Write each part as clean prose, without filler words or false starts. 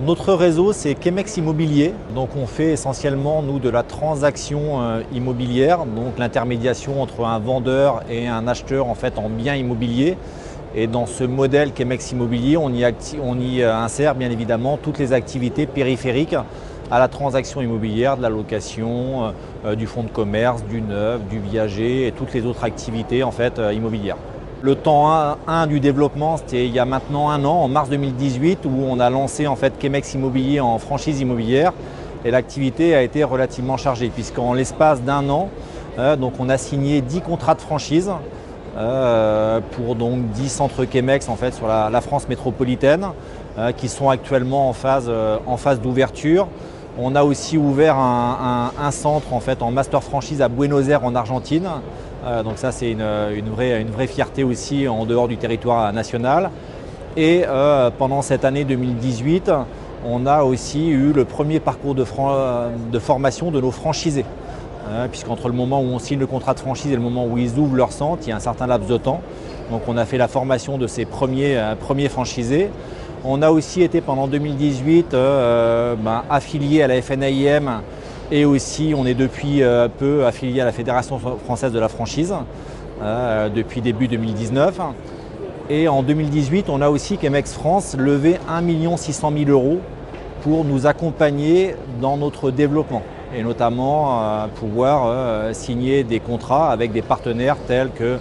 Notre réseau, c'est Chemex Immobilier. Donc on fait essentiellement, nous, de la transaction immobilière, donc l'intermédiation entre un vendeur et un acheteur en fait en biens immobiliers. Et dans ce modèle Chemex Immobilier, on y insère bien évidemment toutes les activités périphériques à la transaction immobilière, de la location, du fonds de commerce, du neuf, du viager et toutes les autres activités en fait immobilières. Le temps 1 du développement, c'était il y a maintenant un an, en mars 2018, où on a lancé en fait Chemex Immobilier en franchise immobilière. Et l'activité a été relativement chargée, puisqu'en l'espace d'un an, donc on a signé 10 contrats de franchise pour donc 10 centres Chemex en fait, sur la France métropolitaine, qui sont actuellement en phase d'ouverture. On a aussi ouvert un centre en fait en master franchise à Buenos Aires en Argentine. Donc ça c'est une vraie fierté aussi en dehors du territoire national. Et pendant cette année 2018, on a aussi eu le premier parcours de formation de nos franchisés. Puisqu'entre le moment où on signe le contrat de franchise et le moment où ils ouvrent leur centre, il y a un certain laps de temps. Donc on a fait la formation de ces premiers franchisés. On a aussi été pendant 2018 affilié à la FNAIM et aussi on est depuis peu affilié à la Fédération française de la franchise depuis début 2019. Et en 2018, on a aussi Chemex France levé 1 600 000 € pour nous accompagner dans notre développement et notamment pouvoir signer des contrats avec des partenaires tels que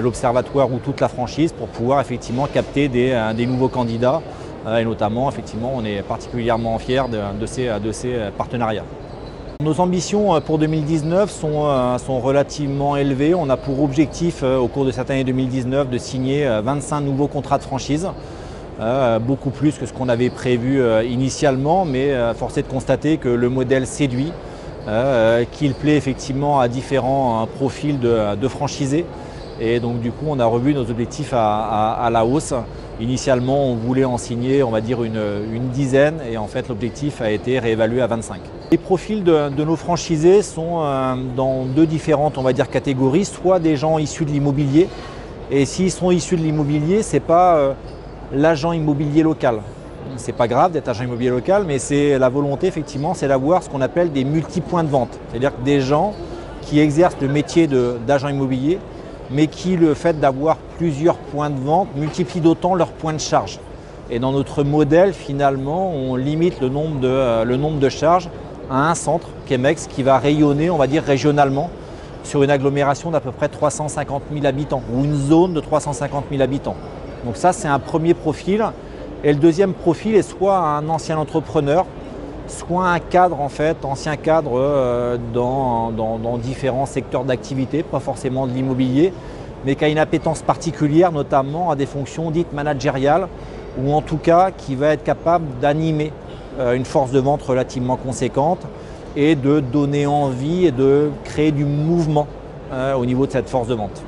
l'Observatoire ou toute la franchise pour pouvoir effectivement capter des nouveaux candidats. Et notamment, effectivement, on est particulièrement fiers de ces partenariats. Nos ambitions pour 2019 sont relativement élevées. On a pour objectif, au cours de cette année 2019, de signer 25 nouveaux contrats de franchise. Beaucoup plus que ce qu'on avait prévu initialement, mais force est de constater que le modèle séduit, qu'il plaît effectivement à différents profils de franchisés. Et donc du coup, on a revu nos objectifs à la hausse. Initialement, on voulait en signer, on va dire, une dizaine, et en fait, l'objectif a été réévalué à 25. Les profils de nos franchisés sont dans deux différentes, on va dire, catégories. Soit des gens issus de l'immobilier, et s'ils sont issus de l'immobilier, ce n'est pas l'agent immobilier local. C'est pas grave d'être agent immobilier local, mais c'est la volonté, effectivement, c'est d'avoir ce qu'on appelle des multi-points de vente. C'est-à-dire que des gens qui exercent le métier d'agent immobilier, mais qui, le fait d'avoir plusieurs points de vente, multiplie d'autant leurs points de charge. Et dans notre modèle, finalement, on limite le nombre de charges à un centre, Chemex, qui va rayonner, on va dire, régionalement sur une agglomération d'à peu près 350 000 habitants ou une zone de 350 000 habitants. Donc ça, c'est un premier profil. Et le deuxième profil est soit un ancien entrepreneur, soit un cadre, en fait, ancien cadre dans différents secteurs d'activité, pas forcément de l'immobilier, mais qui a une appétence particulière, notamment à des fonctions dites managériales, ou en tout cas qui va être capable d'animer une force de vente relativement conséquente et de donner envie et de créer du mouvement au niveau de cette force de vente.